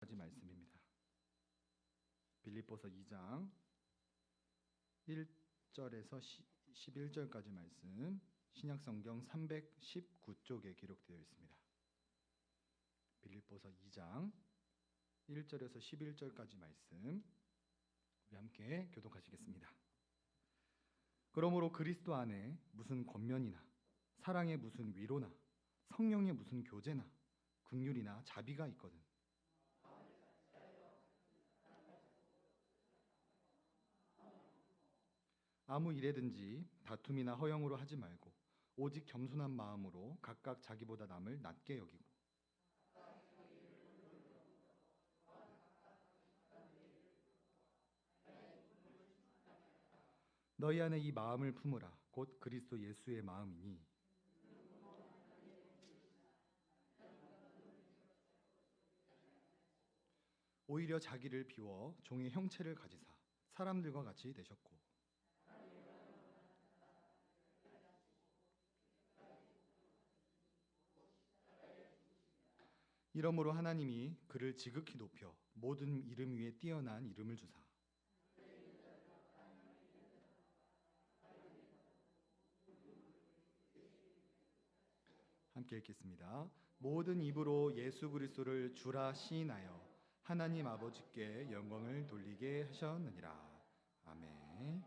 가지 말씀입니다. 빌립보서 2장 1절에서 11절까지 말씀, 신약성경 319쪽에 기록되어 있습니다. 빌립보서 2장 1절에서 11절까지 말씀, 우리 함께 교독하시겠습니다. 그러므로 그리스도 안에 무슨 권면이나 사랑의 무슨 위로나 성령의 무슨 교제나 긍휼이나 자비가 있거든 아무 일에든지 다툼이나 허영으로 하지 말고 오직 겸손한 마음으로 각각 자기보다 남을 낮게 여기고 너희 안에 이 마음을 품으라. 곧 그리스도 예수의 마음이니 오히려 자기를 비워 종의 형체를 가지사 사람들과 같이 되셨고 이러므로 하나님이 그를 지극히 높여 모든 이름 위에 뛰어난 이름을 주사 함께 읽겠습니다. 모든 입으로 예수 그리스도를 주라 시인하여 하나님 아버지께 영광을 돌리게 하셨느니라. 아멘.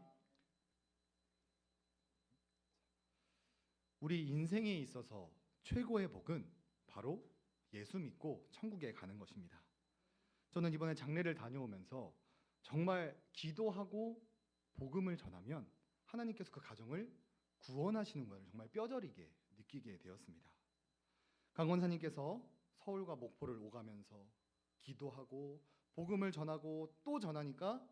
우리 인생에 있어서 최고의 복은 바로 예수 믿고 천국에 가는 것입니다. 저는 이번에 장례를 다녀오면서 정말 기도하고 복음을 전하면 하나님께서 그 가정을 구원하시는 것을 정말 뼈저리게 느끼게 되었습니다. 강 원사님께서 서울과 목포를 오가면서 기도하고 복음을 전하고 또 전하니까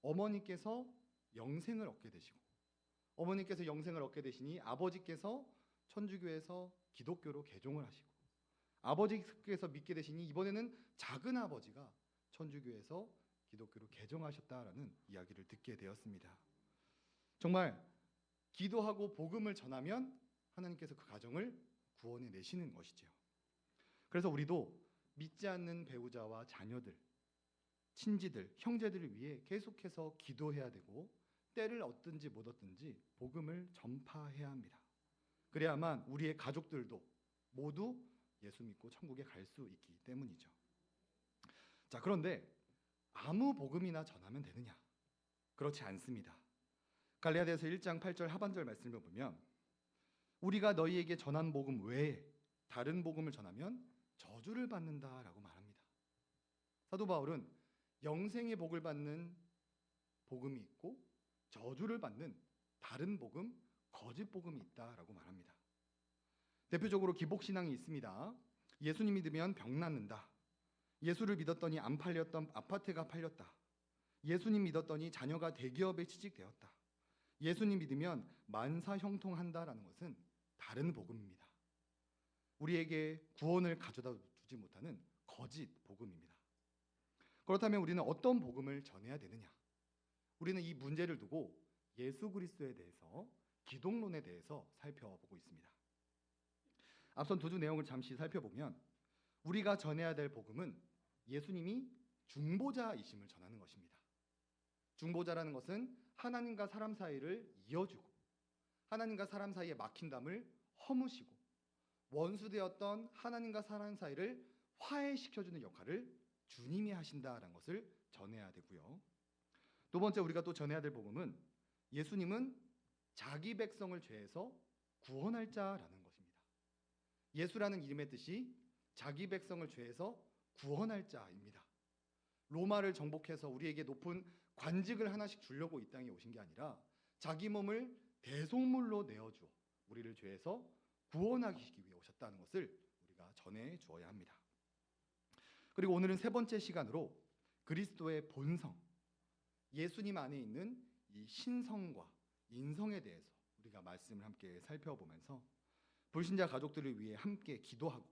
어머니께서 영생을 얻게 되시고 어머니께서 영생을 얻게 되시니 아버지께서 천주교에서 기독교로 개종을 하시고 아버지께서 믿게 되시니 이번에는 작은 아버지가 천주교에서 기독교로 개종하셨다라는 이야기를 듣게 되었습니다. 정말 기도하고 복음을 전하면 하나님께서 그 가정을 구원해 내시는 것이죠. 그래서 우리도 믿지 않는 배우자와 자녀들, 친지들, 형제들을 위해 계속해서 기도해야 되고 때를 얻든지 못 얻든지 복음을 전파해야 합니다. 그래야만 우리의 가족들도 모두 예수 믿고 천국에 갈 수 있기 때문이죠. 자, 그런데 아무 복음이나 전하면 되느냐? 그렇지 않습니다. 갈라디아서 1장 8절 하반절 말씀을 보면 우리가 너희에게 전한 복음 외에 다른 복음을 전하면 저주를 받는다라고 말합니다. 사도 바울은 영생의 복을 받는 복음이 있고 저주를 받는 다른 복음, 거짓 복음이 있다라고 말합니다. 대표적으로 기복신앙이 있습니다. 예수님 믿으면 병 낫는다. 예수를 믿었더니 안 팔렸던 아파트가 팔렸다. 예수님 믿었더니 자녀가 대기업에 취직되었다. 예수님 믿으면 만사 형통한다라는 것은 다른 복음입니다. 우리에게 구원을 가져다 주지 못하는 거짓 복음입니다. 그렇다면 우리는 어떤 복음을 전해야 되느냐? 우리는 이 문제를 두고 예수 그리스도에 대해서 기독론에 대해서 살펴보고 있습니다. 앞선 두 주 내용을 잠시 살펴보면 우리가 전해야 될 복음은 예수님이 중보자이심을 전하는 것입니다. 중보자라는 것은 하나님과 사람 사이를 이어주고 하나님과 사람 사이에 막힌 담을 허무시고 원수되었던 하나님과 사람 사이를 화해시켜주는 역할을 주님이 하신다라는 것을 전해야 되고요. 두 번째 우리가 또 전해야 될 복음은 예수님은 자기 백성을 죄에서 구원할 자라는 것입니다. 예수라는 이름의 뜻이 자기 백성을 죄에서 구원할 자입니다. 로마를 정복해서 우리에게 높은 관직을 하나씩 주려고 이 땅에 오신 게 아니라 자기 몸을 대속물로 내어주어 우리를 죄에서 구원하기 위해 오셨다는 것을 우리가 전해 주어야 합니다. 그리고 오늘은 세 번째 시간으로 그리스도의 본성, 예수님 안에 있는 이 신성과 인성에 대해서 우리가 말씀을 함께 살펴보면서 불신자 가족들을 위해 함께 기도하고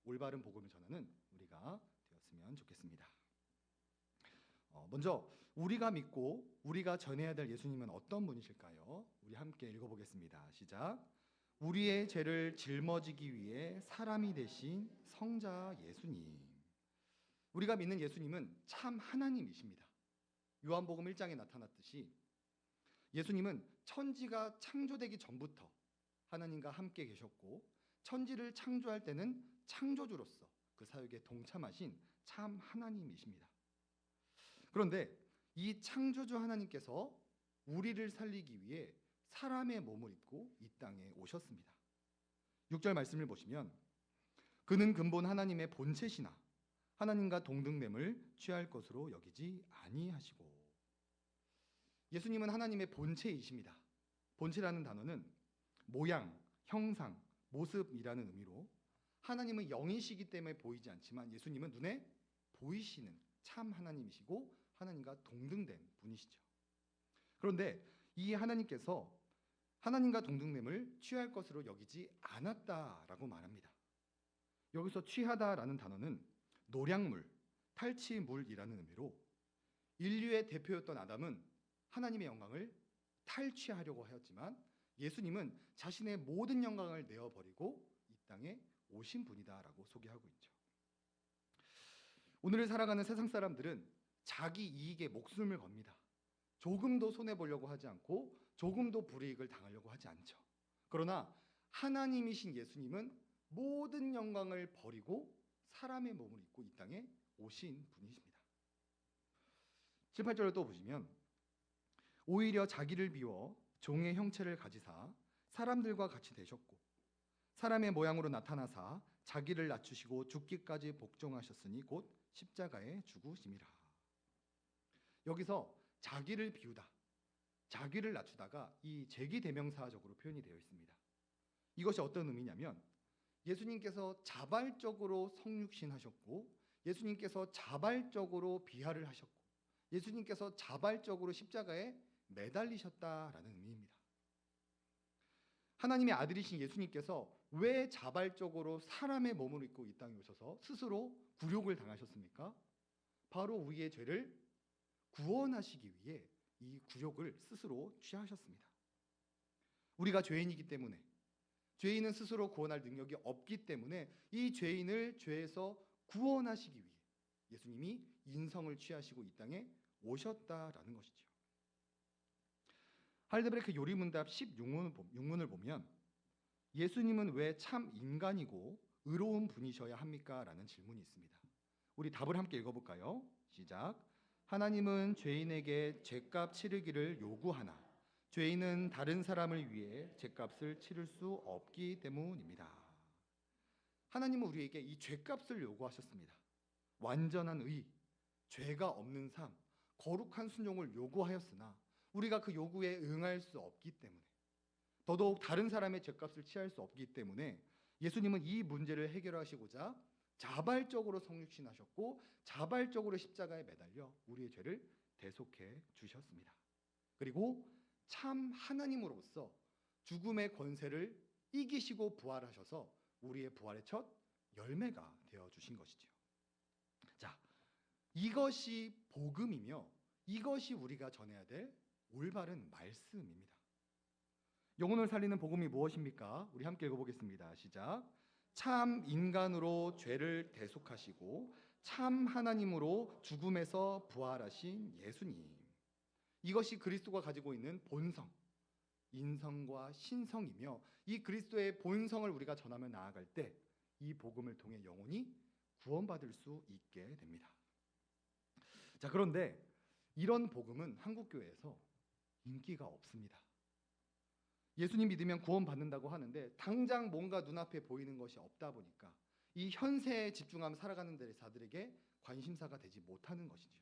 올바른 복음을 전하는 우리가 되었으면 좋겠습니다. 먼저 우리가 믿고 우리가 전해야 될 예수님은 어떤 분이실까요? 우리 함께 읽어보겠습니다. 시작. 우리의 죄를 짊어지기 위해 사람이 되신 성자 예수님. 우리가 믿는 예수님은 참 하나님이십니다. 요한복음 1장에 나타났듯이 예수님은 천지가 창조되기 전부터 하나님과 함께 계셨고 천지를 창조할 때는 창조주로서 그 사역에 동참하신 참 하나님이십니다. 그런데 이 창조주 하나님께서 우리를 살리기 위해 사람의 몸을 입고 이 땅에 오셨습니다. 6절 말씀을 보시면 그는 근본 하나님의 본체시나 하나님과 동등됨을 취할 것으로 여기지 아니하시고. 예수님은 하나님의 본체이십니다. 본체라는 단어는 모양, 형상, 모습이라는 의미로 하나님은 영이시기 때문에 보이지 않지만 예수님은 눈에 보이시는 참 하나님이시고 하나님과 동등된 분이시죠. 그런데 이 하나님께서 하나님과 동등됨을 취할 것으로 여기지 않았다라고 말합니다. 여기서 취하다라는 단어는 노량물, 탈취물이라는 의미로 인류의 대표였던 아담은 하나님의 영광을 탈취하려고 하였지만 예수님은 자신의 모든 영광을 내어버리고 이 땅에 오신 분이다라고 소개하고 있죠. 오늘을 살아가는 세상 사람들은 자기 이익에 목숨을 겁니다. 조금도 손해보려고 하지 않고 조금도 불이익을 당하려고 하지 않죠. 그러나 하나님이신 예수님은 모든 영광을 버리고 사람의 몸을 입고 이 땅에 오신 분이십니다. 7, 8절을 또 보시면 오히려 자기를 비워 종의 형체를 가지사 사람들과 같이 되셨고 사람의 모양으로 나타나사 자기를 낮추시고 죽기까지 복종하셨으니 곧 십자가에 죽으심이라. 여기서 자기를 비우다, 자기를 낮추다가 이 제기대명사적으로 표현이 되어 있습니다. 이것이 어떤 의미냐면 예수님께서 자발적으로 성육신하셨고 예수님께서 자발적으로 비하를 하셨고 예수님께서 자발적으로 십자가에 매달리셨다라는 의미입니다. 하나님의 아들이신 예수님께서 왜 자발적으로 사람의 몸을 입고 이 땅에 오셔서 스스로 굴욕을 당하셨습니까? 바로 우리의 죄를 구원하시기 위해 이 굴욕을 스스로 취하셨습니다. 우리가 죄인이기 때문에 죄인은 스스로 구원할 능력이 없기 때문에 이 죄인을 죄에서 구원하시기 위해 예수님이 인성을 취하시고 이 땅에 오셨다라는 것이죠. 할데브레크 요리문답 16문을 보면 예수님은 왜 참 인간이고 의로운 분이셔야 합니까? 라는 질문이 있습니다. 우리 답을 함께 읽어볼까요? 시작. 하나님은 죄인에게 죄값 치르기를 요구하나 죄인은 다른 사람을 위해 죄값을 치를 수 없기 때문입니다. 하나님은 우리에게 이 죄값을 요구하셨습니다. 완전한 의, 죄가 없는 삶, 거룩한 순종을 요구하였으나 우리가 그 요구에 응할 수 없기 때문에 더더욱 다른 사람의 죄값을 취할 수 없기 때문에 예수님은 이 문제를 해결하시고자 자발적으로 성육신하셨고 자발적으로 십자가에 매달려 우리의 죄를 대속해 주셨습니다. 그리고 참 하나님으로서 죽음의 권세를 이기시고 부활하셔서 우리의 부활의 첫 열매가 되어 주신 것이죠. 자, 이것이 복음이며 이것이 우리가 전해야 될 올바른 말씀입니다. 영혼을 살리는 복음이 무엇입니까? 우리 함께 읽어보겠습니다. 시작. 참 인간으로 죄를 대속하시고 참 하나님으로 죽음에서 부활하신 예수님. 이것이 그리스도가 가지고 있는 본성, 인성과 신성이며 이 그리스도의 본성을 우리가 전하며 나아갈 때 이 복음을 통해 영혼이 구원받을 수 있게 됩니다. 자, 그런데 이런 복음은 한국교회에서 인기가 없습니다. 예수님 믿으면 구원받는다고 하는데 당장 뭔가 눈앞에 보이는 것이 없다 보니까 이 현세에 집중하며 살아가는 자들에게 관심사가 되지 못하는 것이죠.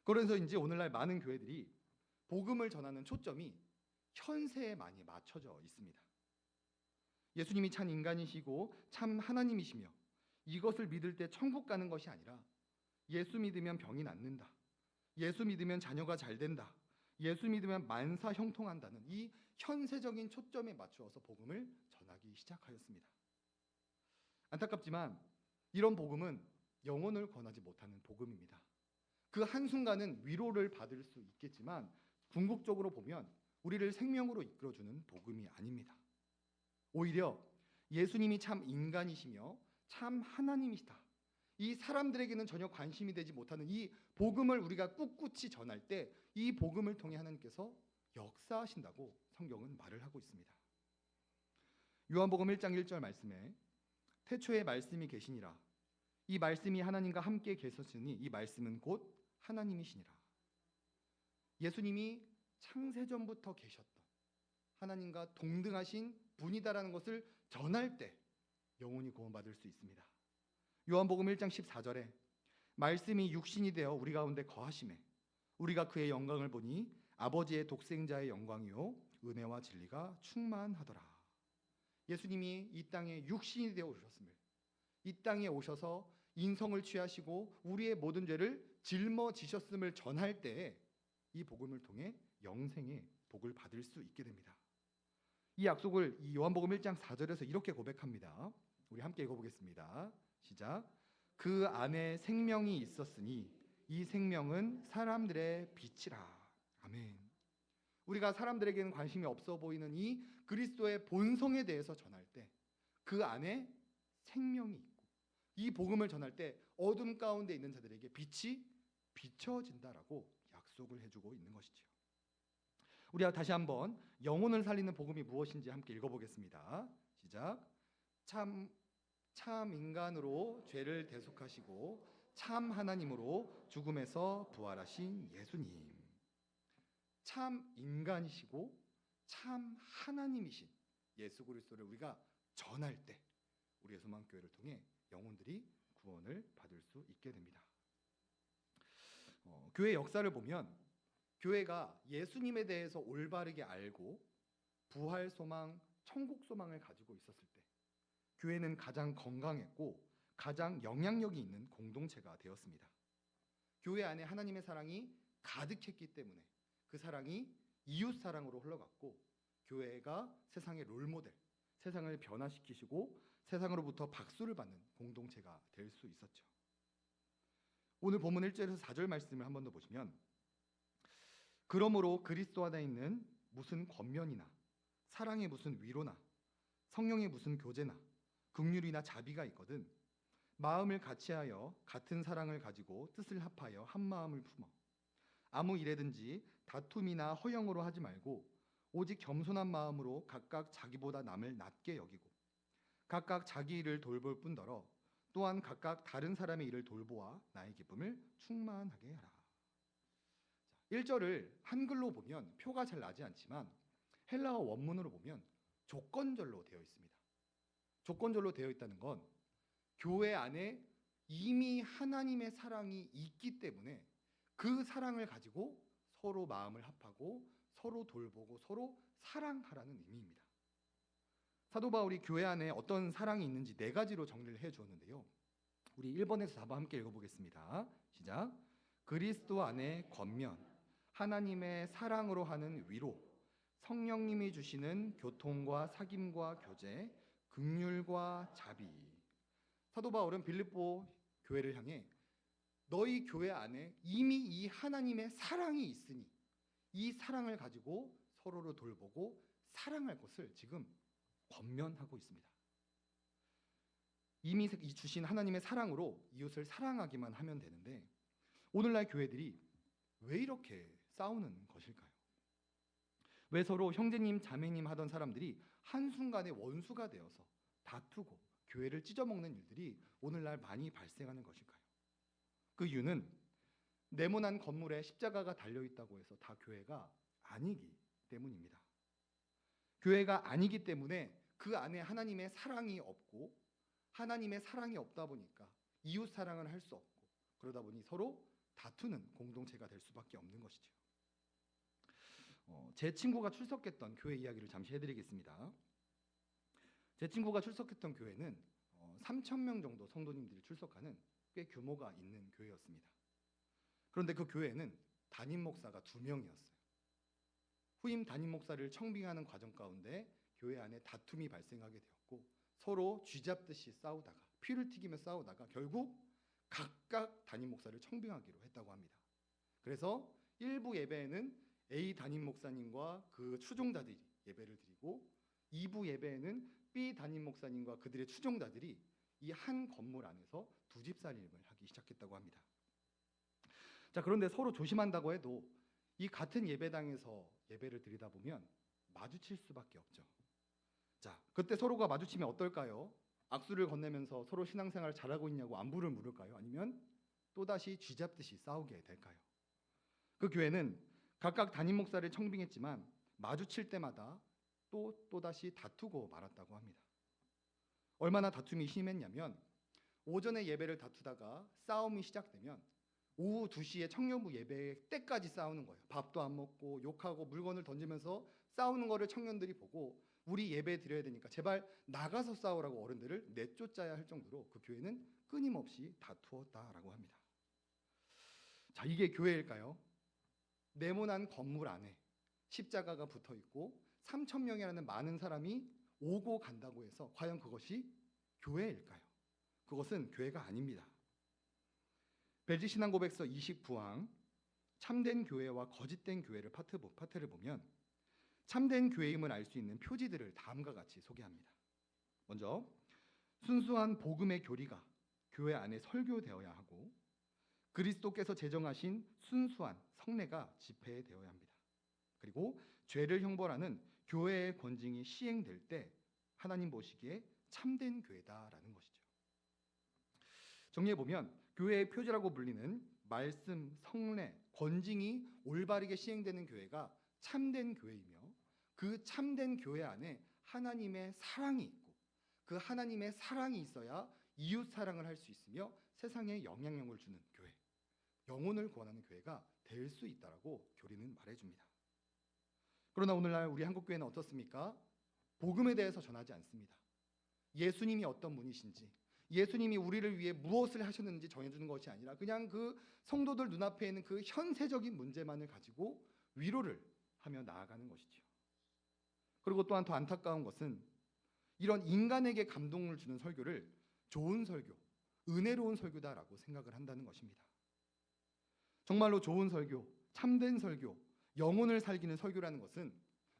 그래서인지 오늘날 많은 교회들이 복음을 전하는 초점이 현세에 많이 맞춰져 있습니다. 예수님이 참 인간이시고 참 하나님이시며 이것을 믿을 때 천국 가는 것이 아니라 예수 믿으면 병이 낫는다. 예수 믿으면 자녀가 잘 된다. 예수 믿으면 만사 형통한다는 이 현세적인 초점에 맞추어서 복음을 전하기 시작하였습니다. 안타깝지만 이런 복음은 영혼을 권하지 못하는 복음입니다. 그 한순간은 위로를 받을 수 있겠지만 궁극적으로 보면 우리를 생명으로 이끌어주는 복음이 아닙니다. 오히려 예수님이 참 인간이시며 참 하나님이시다. 이 사람들에게는 전혀 관심이 되지 못하는 이 복음을 우리가 꿋꿋이 전할 때 이 복음을 통해 하나님께서 역사하신다고 성경은 말을 하고 있습니다. 요한복음 1장 1절 말씀에 태초에 말씀이 계시니라. 이 말씀이 하나님과 함께 계셨으니 이 말씀은 곧 하나님이시니라. 예수님이 창세전부터 계셨던 하나님과 동등하신 분이다라는 것을 전할 때 영혼이 구원받을 수 있습니다. 요한복음 1장 14절에 말씀이 육신이 되어 우리 가운데 거하심에 우리가 그의 영광을 보니 아버지의 독생자의 영광이요 은혜와 진리가 충만하더라. 예수님이 이 땅에 육신이 되어 오셨음을, 이 땅에 오셔서 인성을 취하시고 우리의 모든 죄를 짊어지셨음을 전할 때에 이 복음을 통해 영생의 복을 받을 수 있게 됩니다. 이 약속을 이 요한복음 1장 4절에서 이렇게 고백합니다. 우리 함께 읽어보겠습니다. 시작. 그 안에 생명이 있었으니 이 생명은 사람들의 빛이라. 아멘. 우리가 사람들에게는 관심이 없어 보이는 이 그리스도의 본성에 대해서 전할 때 그 안에 생명이 있고 이 복음을 전할 때 어둠 가운데 있는 자들에게 빛이 비춰진다라고 약속을 해주고 있는 것이죠. 우리가 다시 한번 영혼을 살리는 복음이 무엇인지 함께 읽어보겠습니다. 시작. 참 인간으로 죄를 대속하시고 참 하나님으로 죽음에서 부활하신 예수님. 참 인간이시고 참 하나님이신 예수 그리스도를 우리가 전할 때 우리의 소망교회를 통해 영혼들이 구원을 받을 수 있게 됩니다. 교회 역사를 보면 교회가 예수님에 대해서 올바르게 알고 부활 소망, 천국 소망을 가지고 있었을 때 교회는 가장 건강했고 가장 영향력이 있는 공동체가 되었습니다. 교회 안에 하나님의 사랑이 가득했기 때문에 그 사랑이 이웃 사랑으로 흘러갔고 교회가 세상의 롤모델, 세상을 변화시키시고 세상으로부터 박수를 받는 공동체가 될 수 있었죠. 오늘 본문 1절에서 4절 말씀을 한 번 더 보시면 그러므로 그리스도 안에 있는 무슨 권면이나 사랑의 무슨 위로나 성령의 무슨 교제나 긍휼이나 자비가 있거든 마음을 같이하여 같은 사랑을 가지고 뜻을 합하여 한 마음을 품어 아무 일에든지 다툼이나 허영으로 하지 말고 오직 겸손한 마음으로 각각 자기보다 남을 낮게 여기고 각각 자기 일을 돌볼 뿐더러 또한 각각 다른 사람의 일을 돌보아 나의 기쁨을 충만하게 하라. 1절을 한글로 보면 표가 잘 나지 않지만 헬라어 원문으로 보면 조건절로 되어 있습니다. 조건절로 되어 있다는 건 교회 안에 이미 하나님의 사랑이 있기 때문에 그 사랑을 가지고 서로 마음을 합하고 서로 돌보고 서로 사랑하라는 의미입니다. 사도 바울이 교회 안에 어떤 사랑이 있는지 4가지로 정리를 해 주었는데요. 우리 1번에서 4번 함께 읽어보겠습니다. 시작. 그리스도 안에 권면, 하나님의 사랑으로 하는 위로, 성령님이 주시는 교통과 사귐과 교제, 긍휼과 자비. 사도 바울은 빌립보 교회를 향해 너희 교회 안에 이미 이 하나님의 사랑이 있으니 이 사랑을 가지고 서로를 돌보고 사랑할 것을 지금 권면하고 있습니다. 이미 주신 하나님의 사랑으로 이웃을 사랑하기만 하면 되는데 오늘날 교회들이 왜 이렇게 싸우는 것일까요? 왜 서로 형제님 자매님 하던 사람들이 한순간에 원수가 되어서 다투고 교회를 찢어먹는 일들이 오늘날 많이 발생하는 것일까요? 그 이유는 네모난 건물에 십자가가 달려있다고 해서 다 교회가 아니기 때문입니다. 교회가 아니기 때문에 그 안에 하나님의 사랑이 없고 하나님의 사랑이 없다 보니까 이웃 사랑을 할 수 없고 그러다 보니 서로 다투는 공동체가 될 수밖에 없는 것이죠. 제 친구가 출석했던 교회 이야기를 잠시 해드리겠습니다. 제 친구가 출석했던 교회는 3,000명 정도 성도님들이 출석하는 꽤 규모가 있는 교회였습니다. 그런데 그 교회는 담임 목사가 2명이었어요. 후임 담임 목사를 청빙하는 과정 가운데 교회 안에 다툼이 발생하게 되었고 서로 쥐잡듯이 싸우다가 피를 튀기며 싸우다가 결국 각각 담임 목사를 청빙하기로 했다고 합니다. 그래서 일부 예배에는 A 담임 목사님과 그 추종자들이 예배를 드리고 2부 예배에는 B 담임 목사님과 그들의 추종자들이 이 한 건물 안에서 두 집 살림을 하기 시작했다고 합니다. 자, 그런데 서로 조심한다고 해도 이 같은 예배당에서 예배를 드리다 보면 마주칠 수밖에 없죠. 자, 그때 서로가 마주치면 어떨까요? 악수를 건네면서 서로 신앙생활 잘하고 있냐고 안부를 물을까요? 아니면 또다시 쥐잡듯이 싸우게 될까요? 그 교회는 각각 담임 목사를 청빙했지만 마주칠 때마다 또다시 다투고 말았다고 합니다. 얼마나 다툼이 심했냐면 오전에 예배를 다투다가 싸움이 시작되면 오후 2시에 청년부 예배 때까지 싸우는 거예요. 밥도 안 먹고 욕하고 물건을 던지면서 싸우는 거를 청년들이 보고 우리 예배 드려야 되니까 제발 나가서 싸우라고 어른들을 내쫓아야 할 정도로 그 교회는 끊임없이 다투었다라고 합니다. 자, 이게 교회일까요? 네모난 건물 안에 십자가가 붙어 있고 3,000명이라는 많은 사람이 오고 간다고 해서 과연 그것이 교회일까요? 그것은 교회가 아닙니다. 벨지 신앙 고백서 29항 참된 교회와 거짓된 교회를 파트를 보면 참된 교회임을 알 수 있는 표지들을 다음과 같이 소개합니다. 먼저 순수한 복음의 교리가 교회 안에 설교되어야 하고 그리스도께서 제정하신 순수한 성례가 집회되어야 합니다. 그리고 죄를 형벌하는 교회의 권징이 시행될 때 하나님 보시기에 참된 교회다라는 것이죠. 정리해보면 교회의 표지라고 불리는 말씀, 성례, 권징이 올바르게 시행되는 교회가 참된 교회이며 그 참된 교회 안에 하나님의 사랑이 있고 그 하나님의 사랑이 있어야 이웃 사랑을 할 수 있으며 세상에 영향력을 주는 교회, 영혼을 구원하는 교회가 될 수 있다라고 교리는 말해줍니다. 그러나 오늘날 우리 한국교회는 어떻습니까? 복음에 대해서 전하지 않습니다. 예수님이 어떤 분이신지, 예수님이 우리를 위해 무엇을 하셨는지 정해주는 것이 아니라 그냥 그 성도들 눈앞에 있는 그 현세적인 문제만을 가지고 위로를 하며 나아가는 것이죠. 그리고 또한 더 안타까운 것은 이런 인간에게 감동을 주는 설교를 좋은 설교, 은혜로운 설교다라고 생각을 한다는 것입니다. 정말로 좋은 설교, 참된 설교, 영혼을 살리는 설교라는 것은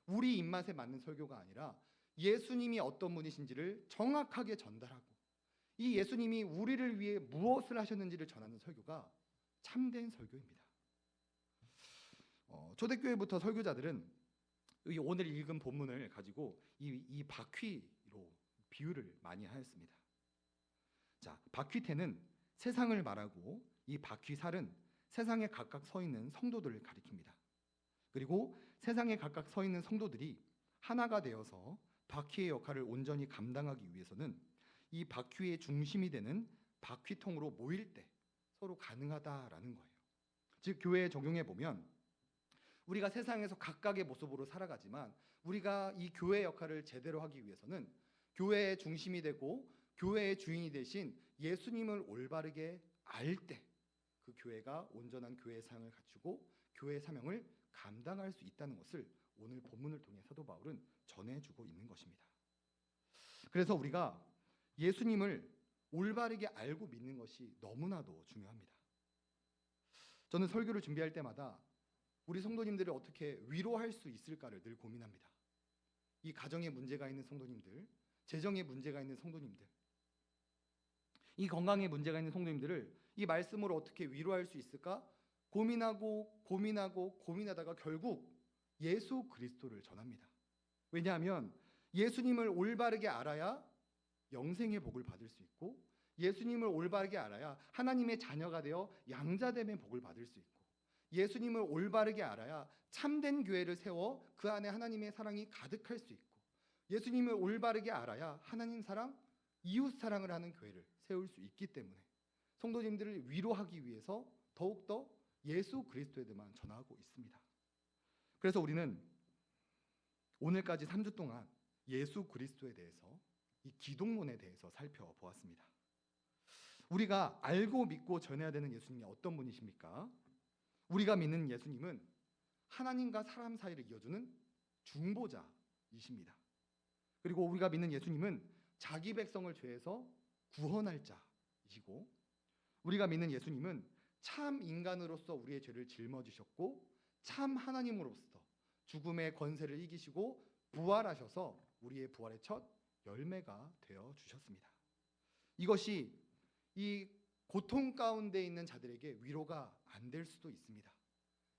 우리 입맛에 맞는 설교가 아니라 예수님이 어떤 분이신지를 정확하게 전달하고 이 예수님이 우리를 위해 무엇을 하셨는지를 전하는 설교가 참된 설교입니다. 초대교회부터 설교자들은 오늘 읽은 본문을 가지고 이 바퀴로 비유를 많이 하였습니다. 자, 바퀴테는 세상을 말하고 이 바퀴살은 세상에 각각 서 있는 성도들을 가리킵니다. 그리고 세상에 각각 서 있는 성도들이 하나가 되어서 바퀴의 역할을 온전히 감당하기 위해서는 이 바퀴의 중심이 되는 바퀴통으로 모일 때 서로 가능하다라는 거예요. 즉 교회에 적용해 보면 우리가 세상에서 각각의 모습으로 살아가지만 우리가 이 교회 역할을 제대로 하기 위해서는 교회의 중심이 되고 교회의 주인이 되신 예수님을 올바르게 알 때 그 교회가 온전한 교회의 사랑을 갖추고 교회의 사명을 감당할 수 있다는 것을 오늘 본문을 통해 사도 바울은 전해주고 있는 것입니다. 그래서 우리가 예수님을 올바르게 알고 믿는 것이 너무나도 중요합니다. 저는 설교를 준비할 때마다 우리 성도님들을 어떻게 위로할 수 있을까를 늘 고민합니다. 이 가정에 문제가 있는 성도님들, 재정에 문제가 있는 성도님들, 이 건강에 문제가 있는 성도님들을 이 말씀으로 어떻게 위로할 수 있을까? 고민하다가 결국 예수 그리스도를 전합니다. 왜냐하면 예수님을 올바르게 알아야 영생의 복을 받을 수 있고 예수님을 올바르게 알아야 하나님의 자녀가 되어 양자됨의 복을 받을 수 있고 예수님을 올바르게 알아야 참된 교회를 세워 그 안에 하나님의 사랑이 가득할 수 있고 예수님을 올바르게 알아야 하나님 사랑, 이웃 사랑을 하는 교회를 세울 수 있기 때문에 성도님들을 위로하기 위해서 더욱더 예수 그리스도에 대해만 전하고 있습니다. 그래서 우리는 오늘까지 3주 동안 예수 그리스도에 대해서 이 기독론에 대해서 살펴보았습니다. 우리가 알고 믿고 전해야 되는 예수님이 어떤 분이십니까? 우리가 믿는 예수님은 하나님과 사람 사이를 이어주는 중보자이십니다. 그리고 우리가 믿는 예수님은 자기 백성을 죄에서 구원할 자이시고 우리가 믿는 예수님은 참 인간으로서 우리의 죄를 짊어지셨고 참 하나님으로서 죽음의 권세를 이기시고 부활하셔서 우리의 부활의 첫 열매가 되어 주셨습니다. 이것이 이 고통 가운데 있는 자들에게 위로가 안 될 수도 있습니다.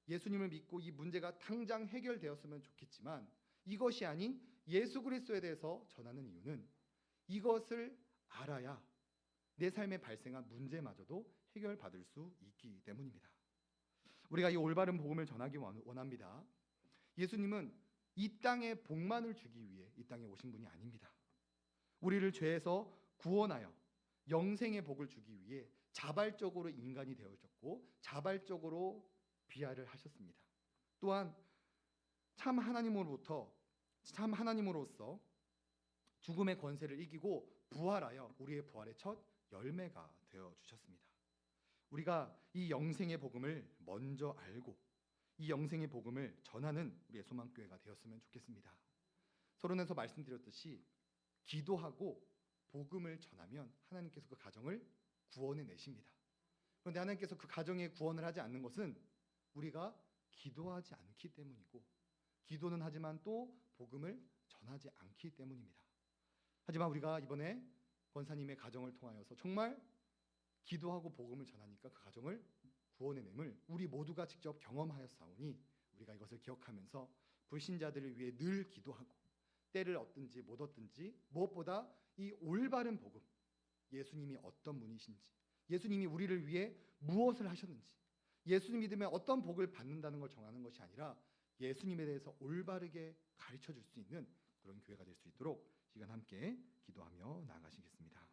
예수님을 믿고 이 문제가 당장 해결되었으면 좋겠지만 이것이 아닌 예수 그리스도에 대해서 전하는 이유는 이것을 알아야 내 삶에 발생한 문제마저도 해결받을 수 있기 때문입니다. 우리가 이 올바른 복음을 전하기 원합니다. 예수님은 이 땅에 복만을 주기 위해 이 땅에 오신 분이 아닙니다. 우리를 죄에서 구원하여 영생의 복을 주기 위해 자발적으로 인간이 되어졌고 자발적으로 비하를 하셨습니다. 또한 참 하나님으로서 죽음의 권세를 이기고 부활하여 우리의 부활의 첫 열매가 되어 주셨습니다. 우리가 이 영생의 복음을 먼저 알고 이 영생의 복음을 전하는 우리의 소망교회가 되었으면 좋겠습니다. 서론에서 말씀드렸듯이 기도하고 복음을 전하면 하나님께서 그 가정을 구원해 내십니다. 그런데 하나님께서 그 가정에 구원을 하지 않는 것은 우리가 기도하지 않기 때문이고 기도는 하지만 또 복음을 전하지 않기 때문입니다. 하지만 우리가 이번에 권사님의 가정을 통하여서 정말 기도하고 복음을 전하니까 그 가정을 구원해냄을 우리 모두가 직접 경험하였사오니 우리가 이것을 기억하면서 불신자들을 위해 늘 기도하고 때를 얻든지 못 얻든지 무엇보다 이 올바른 복음, 예수님이 어떤 분이신지, 예수님이 우리를 위해 무엇을 하셨는지, 예수님 믿으면 어떤 복을 받는다는 걸 정하는 것이 아니라 예수님에 대해서 올바르게 가르쳐 줄 수 있는 그런 교회가 될 수 있도록 시간 함께 기도하며 나아가시겠습니다.